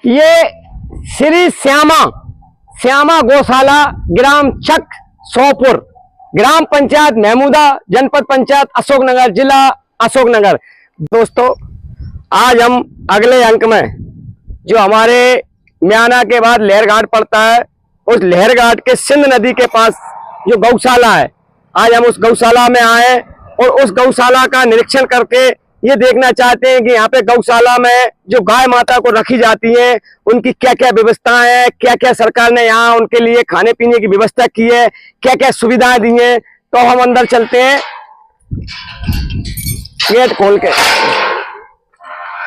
ये श्री श्यामा श्यामा गौशाला, ग्राम चक, सोपुर, ग्राम पंचायत महमूदा, जनपद पंचायत अशोकनगर, जिला अशोकनगर। दोस्तों, आज हम अगले अंक में जो हमारे म्याना के बाद लहरघाट पड़ता है, उस लहरघाट के सिंध नदी के पास जो गौशाला है, आज हम उस गौशाला में आए और उस गौशाला का निरीक्षण करके ये देखना चाहते हैं कि यहाँ पे गौशाला में जो गाय माता को रखी जाती है उनकी क्या क्या व्यवस्था है, क्या क्या सरकार ने यहाँ उनके लिए खाने पीने की व्यवस्था की है, क्या क्या सुविधाएं दी हैं। तो हम अंदर चलते हैं, गेट खोल के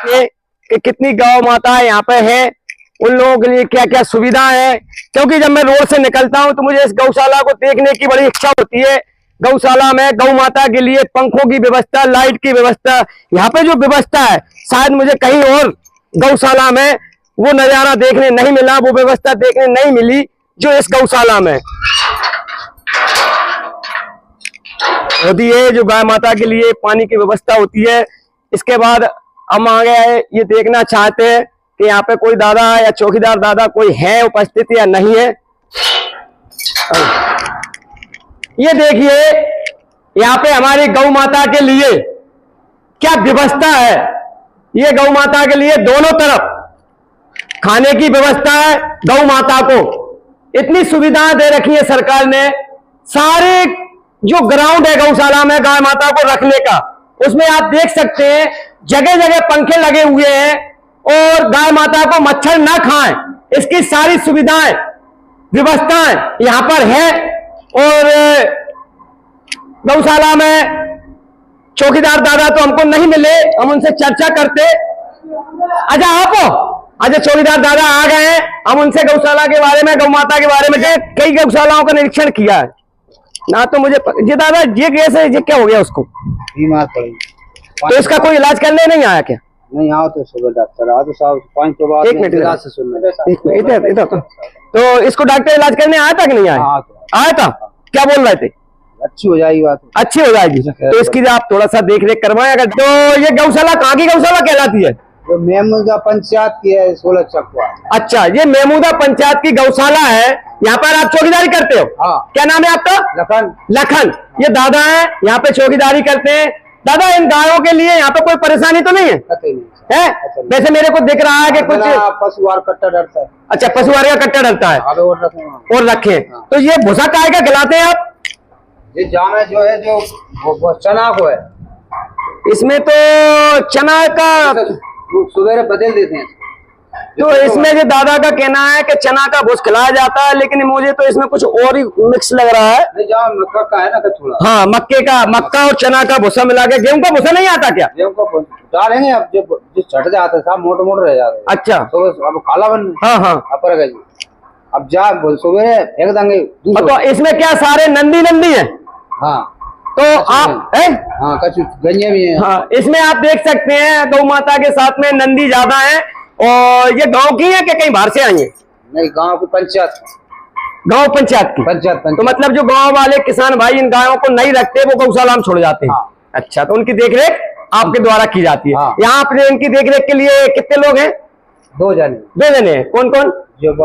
कि कितनी गौ माता यहाँ पे है, उन लोगों के लिए क्या क्या सुविधा है। क्योंकि जब मैं रोड से निकलता हूँ तो मुझे इस गौशाला को देखने की बड़ी इच्छा होती है। गौशाला में गौ माता के लिए पंखों की व्यवस्था, लाइट की व्यवस्था, यहाँ पे जो व्यवस्था है शायद मुझे कहीं और गौशाला में वो नजारा देखने नहीं मिला, वो व्यवस्था देखने नहीं मिली जो इस गौशाला में होती है। जो गाय माता के लिए पानी की व्यवस्था होती है। इसके बाद हम आ गए ये देखना चाहते हैं कि यहाँ पे कोई दादा या चौकीदार दादा कोई है उपस्थित या नहीं है। ये देखिए यहाँ पे हमारी गौ माता के लिए क्या व्यवस्था है। ये गौ माता के लिए दोनों तरफ खाने की व्यवस्था है। गौ माता को इतनी सुविधाएं दे रखी है सरकार ने। सारे जो ग्राउंड है गौशाला में गाय माता को रखने का, उसमें आप देख सकते हैं जगह जगह पंखे लगे हुए हैं और गाय माता को मच्छर ना खाएं, इसकी सारी सुविधाएं व्यवस्थाएं यहां पर है। और गौशाला में चौकीदार दादा तो हमको नहीं मिले, हम उनसे चर्चा करते। अच्छा आप अच्छा चौकीदार दादा आ गए हैं, हम उनसे गौशाला के बारे में, गौ माता के बारे में कई गौशालाओं का निरीक्षण किया है ना। तो मुझे ये दादा ये कैसे, ये क्या हो गया उसको? बीमार पड़ी। तो इसका कोई इलाज करने नहीं आया क्या? नहीं आओ तो सुबह डॉक्टर आ तो साहब 5 के बाद एक मिनट से सुनना। इधर तो इसको डॉक्टर इलाज करने आया था कि नहीं आया? आया था। क्या बोल रहे थे? अच्छी हो जाएगी बात, अच्छी हो जाएगी। तो इसकी आप थोड़ा सा देख रेख करवाएं अगर। तो ये गौशाला कहाँ की गौशाला कहलाती है? जो महमूदा पंचायत की है 16 चकवा। अच्छा, ये महमूदा पंचायत की गौशाला है। यहाँ पर आप चौकीदारी करते हो? हाँ। क्या नाम है आपका? लखन। लखन। ये दादा है, यहाँ पे चौकीदारी करते हैं। दादा इन गायों के लिए यहाँ पे कोई परेशानी तो नहीं है? है? वैसे मेरे को दिख रहा है कि कुछ पशुआर कट्टा डरता है। अच्छा, पशुआर का कट्टा डरता है और रखे। तो ये भूसा काय का खिलाते हैं आप? ये जामे जो है जो वो चना को है, इसमें तो चना का सवेरे बदल देते हैं। तो इसमें जो दादा का कहना है कि चना का भूस खिलाया जाता है, लेकिन मुझे तो इसमें कुछ और ही मिक्स लग रहा है। नहीं जहाँ मक्का का है ना थोड़ा। हाँ, मक्का और चना का भूसा मिला के। गेहूं का भूसा नहीं आता क्या? गेहूं का डालेंगे अब, जो छट जाता है साहब मोटे मोटे रह जाते हैं। अच्छा, तो अब काला बन। हाँ अपर अब जा सवेरे फेंक देंगे। तो इसमें क्या सारे नंदी है? हाँ। तो आप है? हाँ, कछु गंजे भी हैं। हाँ, इसमें आप देख सकते हैं गौ माता के साथ में नंदी ज्यादा है। और ये गांव की है कि कहीं बाहर से आई है? नहीं, गांव की पंचायत। गांव पंचायत की। पंचायत। तो मतलब जो गांव वाले किसान भाई इन गायों को नहीं रखते, वो गौशाला में छोड़ जाते हैं। हाँ। अच्छा, तो उनकी देखरेख आपके द्वारा की जाती है। हाँ। यहाँ पे इनकी देखरेख के लिए कितने लोग हैं? 2 जने। 2 जने हैं। कौन कौन?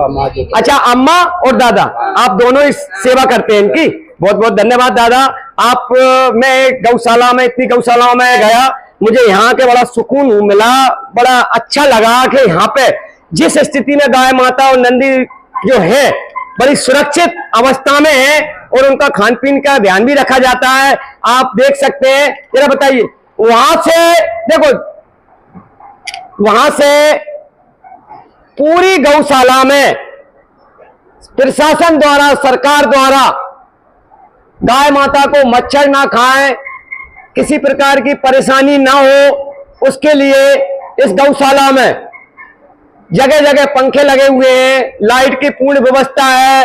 माँ जो। अच्छा, अम्मा और दादा। हाँ। आप दोनों इस सेवा करते हैं इनकी। बहुत बहुत धन्यवाद दादा। आप मैं गौशाला में, इतनी गौशालाओं में गया, मुझे यहाँ के बड़ा सुकून मिला, बड़ा अच्छा लगा कि यहाँ पे जिस स्थिति में गाय माता और नंदी जो है बड़ी सुरक्षित अवस्था में है और उनका खान पीन का ध्यान भी रखा जाता है। आप देख सकते हैं। जरा बताइए, वहां से देखो, वहां से पूरी गौशाला में प्रशासन द्वारा, सरकार द्वारा गाय माता को मच्छर ना खाएं, किसी प्रकार की परेशानी ना हो, उसके लिए इस गौशाला में जगह जगह पंखे लगे हुए हैं, लाइट की पूर्ण व्यवस्था है।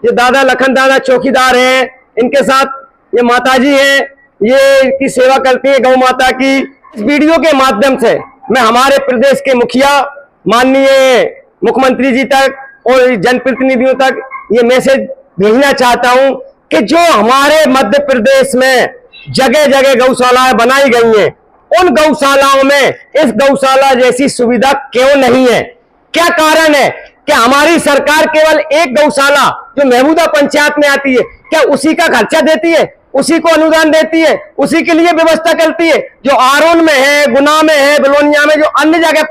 ये दादा लखन दादा चौकीदार हैं, इनके साथ ये माताजी हैं, ये इनकी सेवा करती है गौ माता की। इस वीडियो के माध्यम से मैं हमारे प्रदेश के मुखिया, माननीय मुख्यमंत्री जी तक और जनप्रतिनिधियों तक ये मैसेज भेजना चाहता हूं कि जो हमारे मध्य प्रदेश में जगह जगह गौशालाएं बनाई गई हैं, उन गौशालाओं में इस गौशाला जैसी सुविधा क्यों नहीं है? क्या कारण है कि हमारी सरकार केवल एक गौशाला जो महमूदा पंचायत में आती है, क्या उसी का खर्चा देती है, उसी को अनुदान देती है, उसी के लिए व्यवस्था करती है? जो आरोन में है, गुना में है, बिलोनिया में, जो अन्य जगह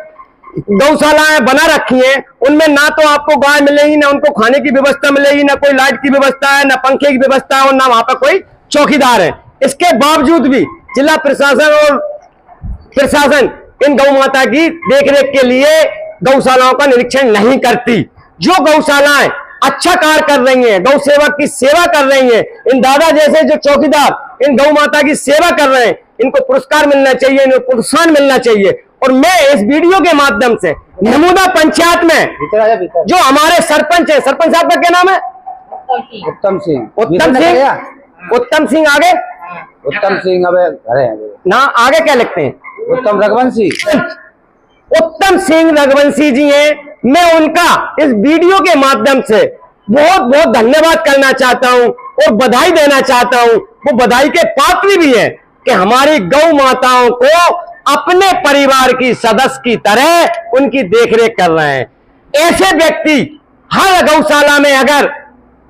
गौशालाएं बना रखी हैं, उनमें ना तो आपको गाय मिलेगी, ना उनको खाने की व्यवस्था मिलेगी, ना कोई लाइट की व्यवस्था है, ना पंखे की व्यवस्था है, और ना वहां पर कोई चौकीदार है। इसके बावजूद भी जिला प्रशासन इन गौ माता की देखरेख के लिए गौशालाओं का निरीक्षण नहीं करती। जो गौशालाएं अच्छा कार्य कर रही हैं, गौ सेवक की सेवा कर रही हैं, इन दादा जैसे जो चौकीदार इन गौ माता की सेवा कर रहे हैं, इनको पुरस्कार मिलना चाहिए, इनको प्रोत्साहन मिलना चाहिए। और मैं इस वीडियो के माध्यम से महमूदा पंचायत में जो हमारे सरपंच है, सरपंच साहब का क्या नाम है? उत्तम सिंह। उत्तम सिंह आगे उत्तम सिंह अब घरे हैं ना, आगे क्या लिखते हैं? उत्तम रघुवंशी। उत्तम सिंह रघुवंशी जी हैं। मैं उनका इस वीडियो के माध्यम से बहुत बहुत धन्यवाद करना चाहता हूं और बधाई देना चाहता हूं। वो बधाई के पात्र भी है कि हमारी गौ माताओं को अपने परिवार की सदस्य की तरह उनकी देखरेख कर रहे हैं। ऐसे व्यक्ति हर गौशाला में अगर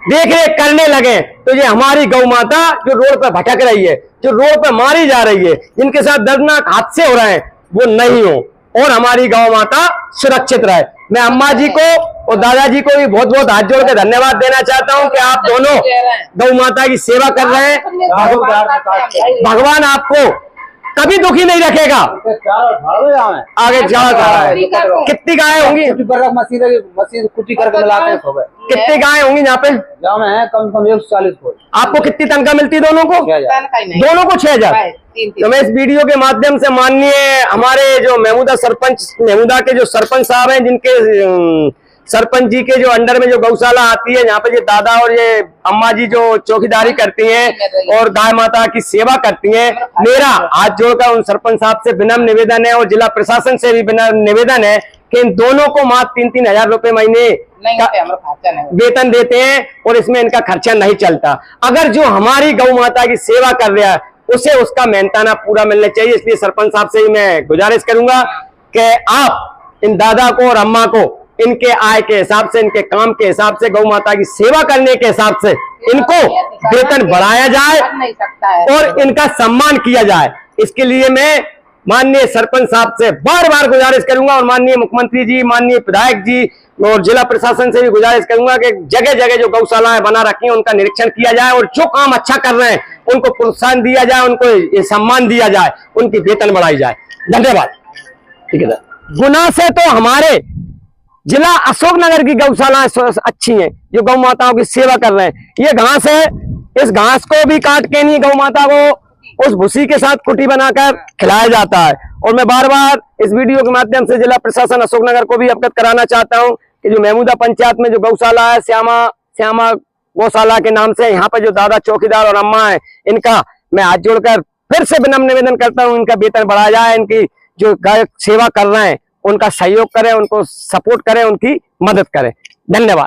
देखरेख करने लगे तो ये हमारी गौ माता जो रोड पर भटक रही है, जो रोड पर मारी जा रही है, जिनके साथ दर्दनाक हादसे हो रहे हैं, वो नहीं हो और हमारी गौ माता सुरक्षित रहे। मैं अम्मा जी को और दादाजी को भी बहुत बहुत हाथ जोड़ के धन्यवाद देना चाहता हूं कि आप दोनों गौ माता की सेवा कर रहे हैं। भगवान आपको कभी दुखी नहीं रखेगा। आगे कितनी गायें होंगी? कुटी करके मिलाते हैं सुबह। कितनी गायें होंगी यहाँ पे? गाँव में है कम से कम 140 को। आपको कितनी तनख्वाह मिलती है दोनों को? 6,000। तो मैं इस वीडियो के माध्यम से माननीय हमारे जो महमूदा के जो सरपंच साहब हैं, जिनके सरपंच जी के जो अंडर में जो गौशाला आती है, यहाँ पे ये दादा और ये अम्मा जी जो चौकीदारी करती हैं और गाय माता की सेवा करती हैं, मेरा हाथ जोड़कर उन सरपंच साहब से विनम्र निवेदन है और जिला प्रशासन से भी विनम्र निवेदन है कि इन दोनों को मात्र 3-3 हजार रुपए महीने वेतन देते हैं और इसमें इनका खर्चा नहीं चलता। अगर जो हमारी गौ माता की सेवा कर रहा है उसे उसका मेहनताना पूरा मिलना चाहिए। इसलिए सरपंच साहब से ही मैं गुजारिश करूंगा कि आप इन दादा को और अम्मा को इनके आय के हिसाब से, इनके काम के हिसाब से, गौ माता की सेवा करने के हिसाब से इनको वेतन बढ़ाया जाए और इनका सम्मान किया जाए। इसके लिए मैं माननीय सरपंच साहब से बार बार गुजारिश करूंगा और माननीय मुख्यमंत्री जी, माननीय विधायक जी और जिला प्रशासन से भी गुजारिश करूंगा कि जगह जगह जो गौशालाएं बना रखी हैं उनका निरीक्षण किया जाए और जो काम अच्छा कर रहे हैं उनको प्रोत्साहन दिया जाए, उनको ये सम्मान दिया जाए, उनकी वेतन बढ़ाई जाए। धन्यवाद। ठीक है सर। गुना से तो हमारे जिला अशोकनगर की गौशालाएं अच्छी हैं जो गौ माताओं की सेवा कर रहे हैं। ये घास है, इस घास को भी काट के नहीं गौ माता को उस भूसी के साथ कुटी बनाकर खिलाया जाता है। और मैं बार बार इस वीडियो के माध्यम से जिला प्रशासन अशोकनगर को भी अवगत कराना चाहता हूं कि जो महमूदा पंचायत में जो गौशाला है, श्यामा गौशाला के नाम से, यहाँ पर जो दादा चौकीदार और अम्मा है, इनका मैं हाथ जोड़कर फिर से विनम्र निवेदन करता हूँ, इनका वेतन बढ़ाया जाए। इनकी जो गाय सेवा कर रहे हैं उनका सहयोग करें, उनको सपोर्ट करें, उनकी मदद करें। धन्यवाद।